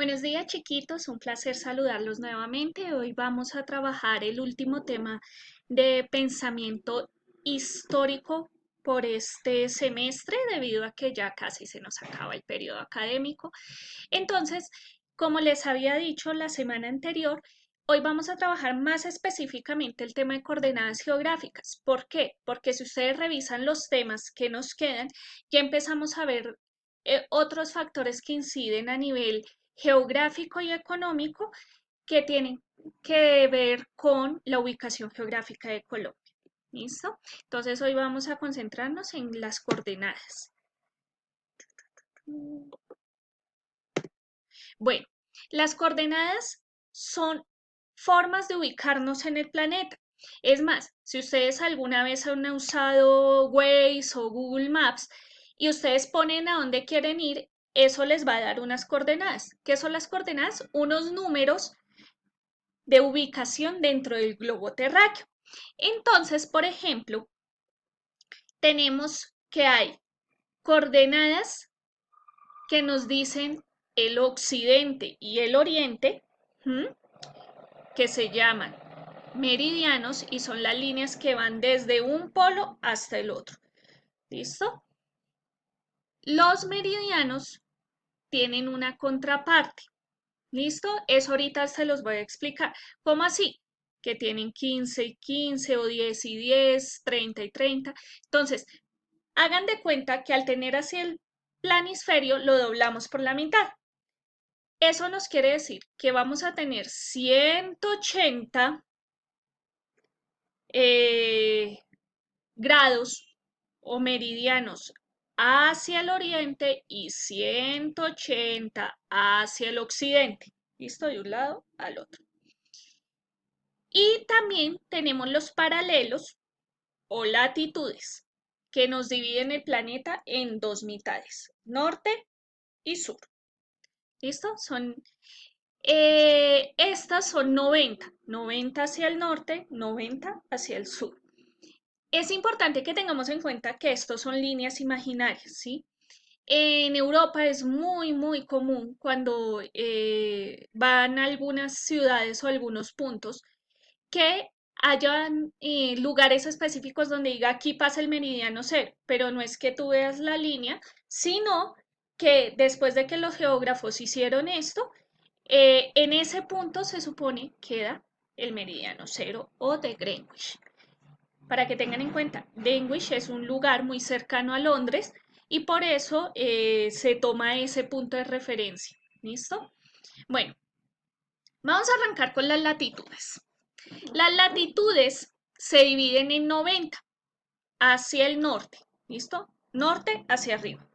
Buenos días, chiquitos, un placer saludarlos nuevamente. Hoy vamos a trabajar el último tema de pensamiento histórico por este semestre, debido a que ya casi se nos acaba el periodo académico. Entonces, como les había dicho la semana anterior, hoy vamos a trabajar más específicamente el tema de coordenadas geográficas. ¿Por qué? Porque si ustedes revisan los temas que nos quedan, ya empezamos a ver otros factores que inciden a nivel geográfico y económico que tienen que ver con la ubicación geográfica de Colombia. ¿Listo? Entonces hoy vamos a concentrarnos en las coordenadas. Bueno, las coordenadas son formas de ubicarnos en el planeta. Es más, si ustedes alguna vez han usado Waze o Google Maps y ustedes ponen a dónde quieren ir, eso les va a dar unas coordenadas. ¿Qué son las coordenadas? Unos números de ubicación dentro del globo terráqueo. Entonces, por ejemplo, tenemos que hay coordenadas que nos dicen el occidente y el oriente, que se llaman meridianos y son las líneas que van desde un polo hasta el otro. ¿Listo? Los meridianos tienen una contraparte. ¿Listo? Eso ahorita se los voy a explicar. ¿Cómo así? Que tienen 15 y 15 o 10 y 10, 30 y 30. Entonces, hagan de cuenta que al tener así el planisferio lo doblamos por la mitad. Eso nos quiere decir que vamos a tener 180 grados o meridianos hacia el oriente y 180 hacia el occidente. ¿Listo? De un lado al otro. Y también tenemos los paralelos o latitudes que nos dividen el planeta en dos mitades, norte y sur. ¿Listo? Estas son 90 hacia el norte, 90 hacia el sur. Es importante que tengamos en cuenta que estos son líneas imaginarias, ¿sí? En Europa es muy común cuando van a algunas ciudades o algunos puntos que hayan lugares específicos donde diga aquí pasa el meridiano cero, pero no es que tú veas la línea, sino que después de que los geógrafos hicieron esto, en ese punto se supone queda el meridiano cero o de Greenwich. Para que tengan en cuenta, Greenwich es un lugar muy cercano a Londres y por eso se toma ese punto de referencia. ¿Listo? Bueno, vamos a arrancar con las latitudes. Las latitudes se dividen en 90 hacia el norte, ¿listo? Norte hacia arriba.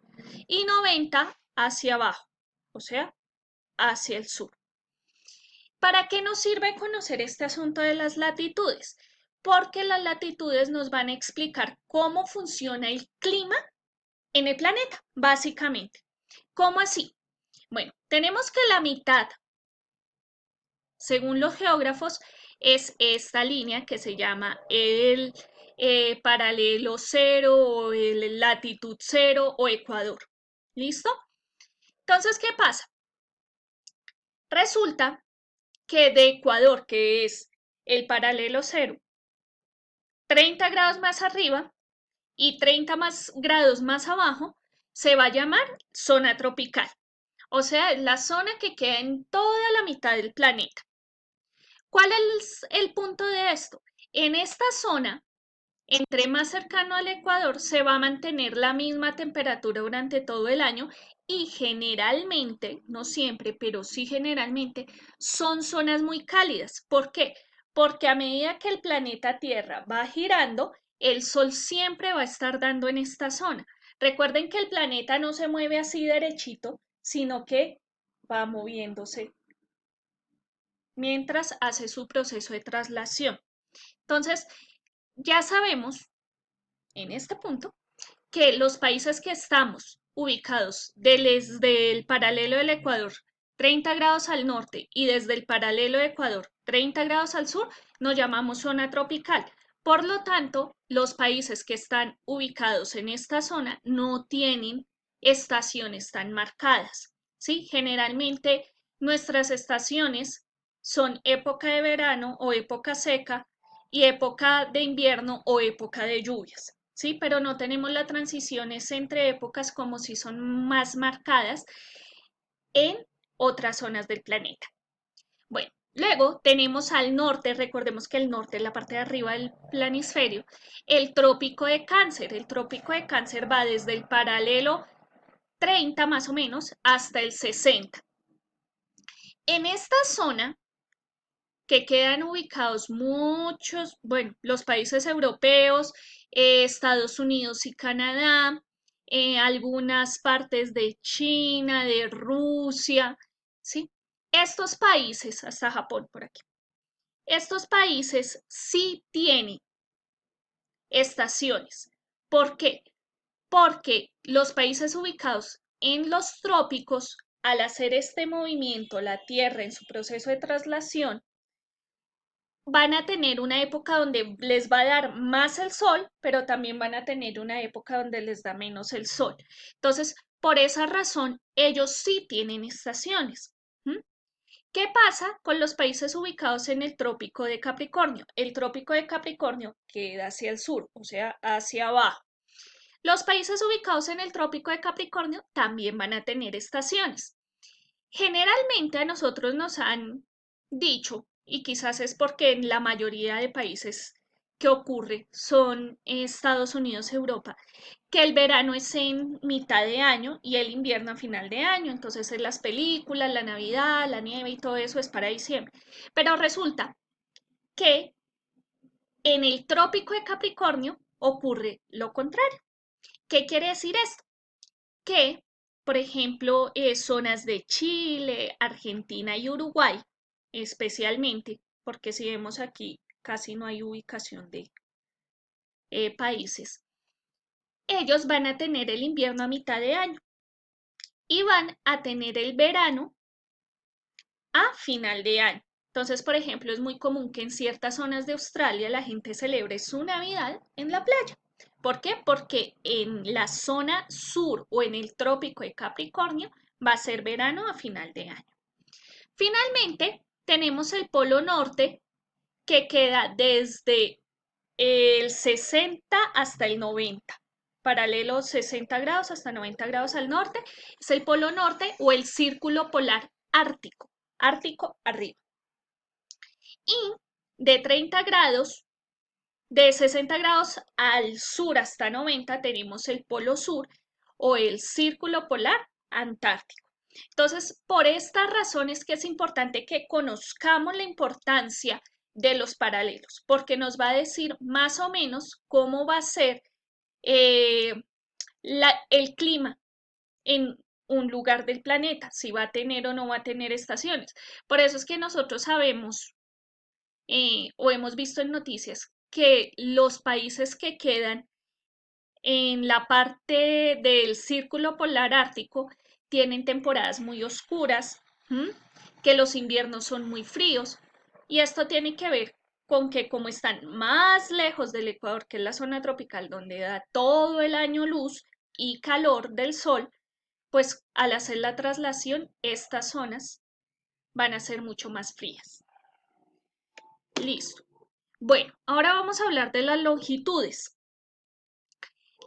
Y 90 hacia abajo, o sea, hacia el sur. ¿Para qué nos sirve conocer este asunto de las latitudes? Porque las latitudes nos van a explicar cómo funciona el clima en el planeta, básicamente. ¿Cómo así? Bueno, tenemos que la mitad, según los geógrafos, es esta línea que se llama el paralelo cero o el latitud cero o ecuador. ¿Listo? Entonces, ¿qué pasa? Resulta que de Ecuador, que es el paralelo cero, 30 grados más arriba y 30 grados más abajo, se va a llamar zona tropical. O sea, es la zona que queda en toda la mitad del planeta. ¿Cuál es el punto de esto? En esta zona, entre más cercano al Ecuador, se va a mantener la misma temperatura durante todo el año y generalmente, no siempre, pero sí generalmente, son zonas muy cálidas. ¿Por qué? Porque a medida que el planeta Tierra va girando, el Sol siempre va a estar dando en esta zona. Recuerden que el planeta no se mueve así derechito, sino que va moviéndose mientras hace su proceso de traslación. Entonces, ya sabemos en este punto que los países que estamos ubicados desde el paralelo del Ecuador 30 grados al norte y desde el paralelo de Ecuador 30 grados al sur nos llamamos zona tropical. Por lo tanto, los países que están ubicados en esta zona no tienen estaciones tan marcadas, ¿sí? Generalmente Nuestras estaciones son época de verano o época seca y época de invierno o época de lluvias, ¿sí? Pero no tenemos las transiciones entre épocas como si son más marcadas en otras zonas del planeta. Bueno, luego tenemos al norte, recordemos que el norte es la parte de arriba del planisferio, el trópico de Cáncer. El trópico de Cáncer va desde el paralelo 30 más o menos hasta el 60. En esta zona que quedan ubicados muchos, bueno, los países europeos, Estados Unidos y Canadá, algunas partes de China, de Rusia, ¿sí? Estos países, hasta Japón por aquí, estos países sí tienen estaciones. ¿Por qué? Porque los países ubicados en los trópicos, al hacer este movimiento, la Tierra en su proceso de traslación, van a tener una época donde les va a dar más el sol, pero también van a tener una época donde les da menos el sol. Entonces, por esa razón, ellos sí tienen estaciones. ¿Mm? ¿Qué pasa con los países ubicados en el trópico de Capricornio? El trópico de Capricornio queda hacia el sur, o sea, hacia abajo. Los países ubicados en el trópico de Capricornio también van a tener estaciones. Generalmente a nosotros nos han dicho, y quizás es porque en la mayoría de países que ocurre son Estados Unidos, Europa, que el verano es en mitad de año y el invierno a final de año. Entonces en las películas, la Navidad, la nieve y todo eso es para diciembre. Pero resulta que en el trópico de Capricornio ocurre lo contrario. ¿Qué quiere decir esto? Que, por ejemplo, zonas de Chile, Argentina y Uruguay, especialmente, porque si vemos aquí casi no hay ubicación de países, ellos van a tener el invierno a mitad de año y van a tener el verano a final de año. Entonces, por ejemplo, es muy común que en ciertas zonas de Australia la gente celebre su Navidad en la playa. ¿Por qué? Porque en la zona sur o en el trópico de Capricornio va a ser verano a final de año. Finalmente, tenemos el polo norte que queda desde el 60 hasta el 90. Paralelo 60 grados hasta 90 grados al norte, es el polo norte o el círculo polar ártico, ártico arriba. Y de 30 grados, de 60 grados al sur hasta 90 tenemos el polo sur o el círculo polar antártico. Entonces, por estas razones que es importante que conozcamos la importancia de los paralelos, porque nos va a decir más o menos cómo va a ser eh, el clima en un lugar del planeta, si va a tener o no va a tener estaciones. Por eso es que nosotros sabemos o hemos visto en noticias que los países que quedan en la parte del círculo polar ártico tienen temporadas muy oscuras, ¿m? Que los inviernos son muy fríos y esto tiene que ver con que como están más lejos del Ecuador, que es la zona tropical donde da todo el año luz y calor del sol, pues al hacer la traslación estas zonas van a ser mucho más frías. Listo. Bueno, ahora vamos a hablar de las longitudes.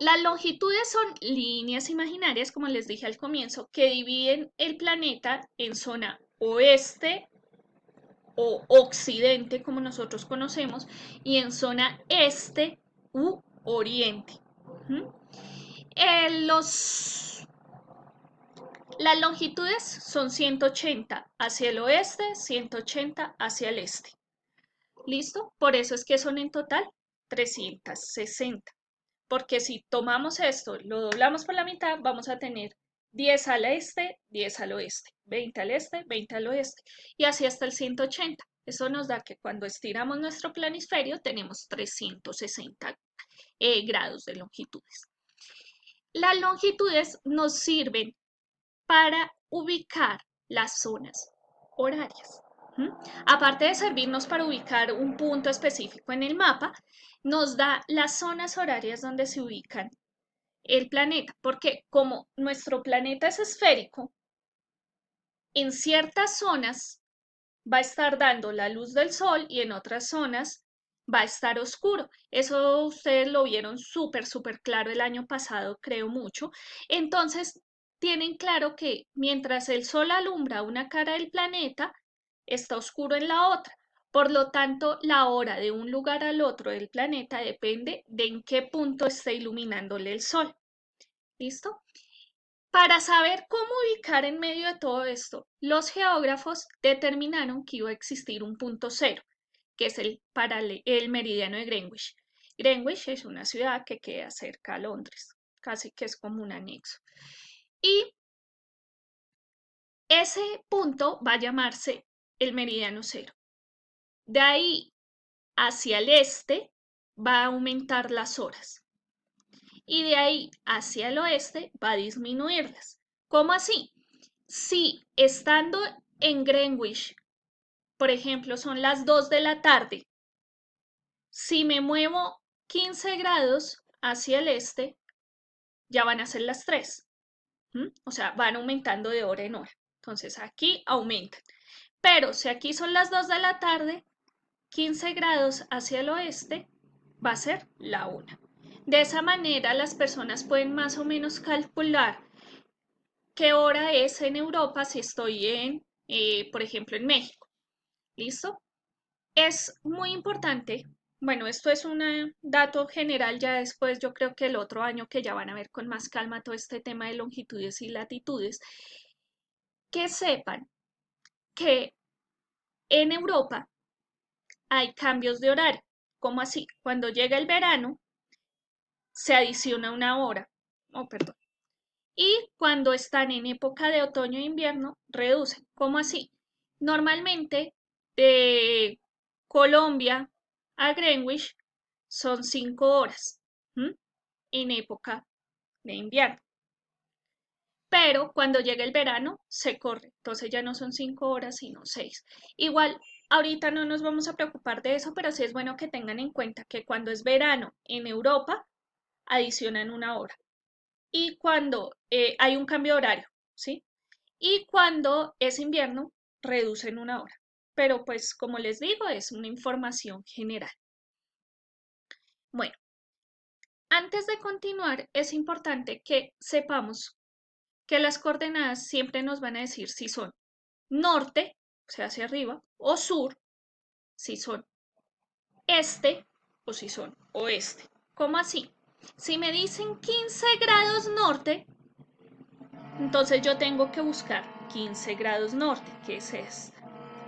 Las longitudes son líneas imaginarias, como les dije al comienzo, que dividen el planeta en zona oeste o occidente, como nosotros conocemos, y en zona este u oriente. ¿Mm? Las longitudes son 180 hacia el oeste, 180 hacia el este. ¿Listo? Por eso es que son en total 360. Porque si tomamos esto, lo doblamos por la mitad, vamos a tener 10 al este, 10 al oeste, 20 al este, 20 al oeste, y así hasta el 180. Eso nos da que cuando estiramos nuestro planisferio tenemos 360 grados de longitudes. Las longitudes nos sirven para ubicar las zonas horarias. ¿Mm? Aparte de servirnos para ubicar un punto específico en el mapa, nos da las zonas horarias donde se ubican el planeta, porque como nuestro planeta es esférico, En ciertas zonas va a estar dando la luz del sol y en otras zonas va a estar oscuro. Eso ustedes lo vieron súper claro el año pasado, creo mucho. Entonces, tienen claro que mientras el sol alumbra una cara del planeta, está oscuro en la otra. Por lo tanto, la hora de un lugar al otro del planeta depende de en qué punto esté iluminándole el sol. ¿Listo? Para saber cómo ubicar en medio de todo esto, los geógrafos determinaron que iba a existir un punto cero, que es el meridiano de Greenwich. Greenwich es una ciudad que queda cerca a Londres, casi que es como un anexo. Y ese punto va a llamarse el meridiano cero. De ahí hacia el este va a aumentar las horas y de ahí hacia el oeste va a disminuirlas. ¿Cómo así? Si estando en Greenwich, por ejemplo, son las 2 de la tarde, si me muevo 15 grados hacia el este, ya van a ser las 3. O sea, van aumentando de hora en hora. Entonces aquí aumentan. Pero si aquí son las 2 de la tarde, 15 grados hacia el oeste va a ser la 1. De esa manera las personas pueden más o menos calcular qué hora es en Europa si estoy por ejemplo, en México. ¿Listo? Es muy importante. Bueno, esto es un dato general, ya después yo creo que el otro año que ya van a ver con más calma todo este tema de longitudes y latitudes, que sepan que en Europa hay cambios de horario. ¿Cómo así? Cuando llega el verano, se adiciona una hora. Oh, perdón. Y cuando están en época de otoño e invierno, reducen. ¿Cómo así? Normalmente de Colombia a Greenwich son 5 horas en época de invierno. Pero cuando llega el verano se corre, entonces ya no son 5 horas sino 6. Igual, ahorita no nos vamos a preocupar de eso, pero sí es bueno que tengan en cuenta que cuando es verano en Europa adicionan una hora y cuando hay un cambio de horario, ¿sí? Y cuando es invierno, reducen una hora. Pero pues como les digo, es una información general. Bueno, antes de continuar, es importante que sepamos que las coordenadas siempre nos van a decir si son norte, o sea, hacia arriba, o sur, si son este o si son oeste. ¿Cómo así? Si me dicen 15 grados norte, entonces yo tengo que buscar 15 grados norte, que es esta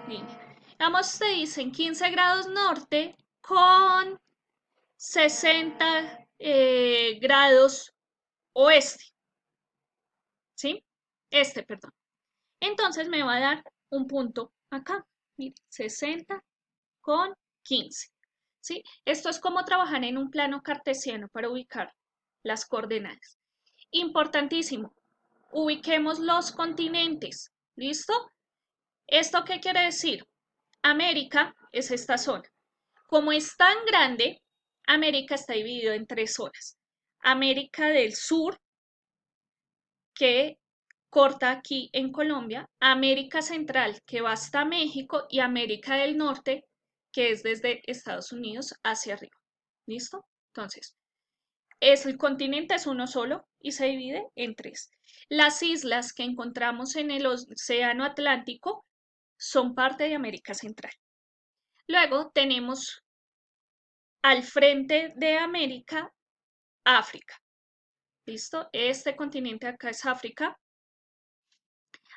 línea. Vamos, te dicen 15 grados norte con 60 grados oeste, ¿sí? Perdón. Entonces me va a dar un punto acá, mire, 60 con 15, ¿sí? Esto es como trabajar en un plano cartesiano para ubicar las coordenadas. Importantísimo, ubiquemos los continentes, ¿listo? ¿Esto qué quiere decir? América es esta zona. Como es tan grande, América está dividido en 3 zonas. América del Sur, que corta aquí en Colombia, América Central, que va hasta México, y América del Norte, que es desde Estados Unidos hacia arriba. ¿Listo? Entonces, el continente es uno solo y se divide en 3. Las islas que encontramos en el Océano Atlántico son parte de América Central. Luego tenemos al frente de América, África. ¿Listo? Este continente acá es África.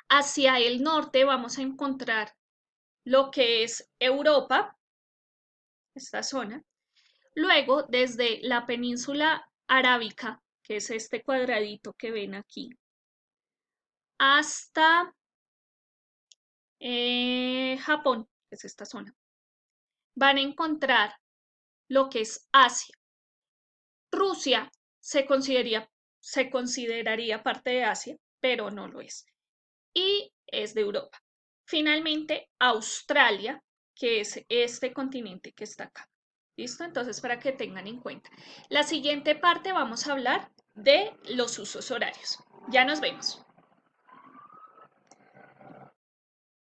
Hacia el norte vamos a encontrar lo que es Europa, esta zona. Luego, desde la península arábica, que es este cuadradito que ven aquí, hasta Japón, que es esta zona, van a encontrar lo que es Asia. Rusia se consideraría parte de Asia, pero no lo es. Y es de Europa. Finalmente, Australia, que es este continente que está acá. ¿Listo? Entonces, para que tengan en cuenta. La siguiente parte vamos a hablar de los usos horarios. Ya nos vemos.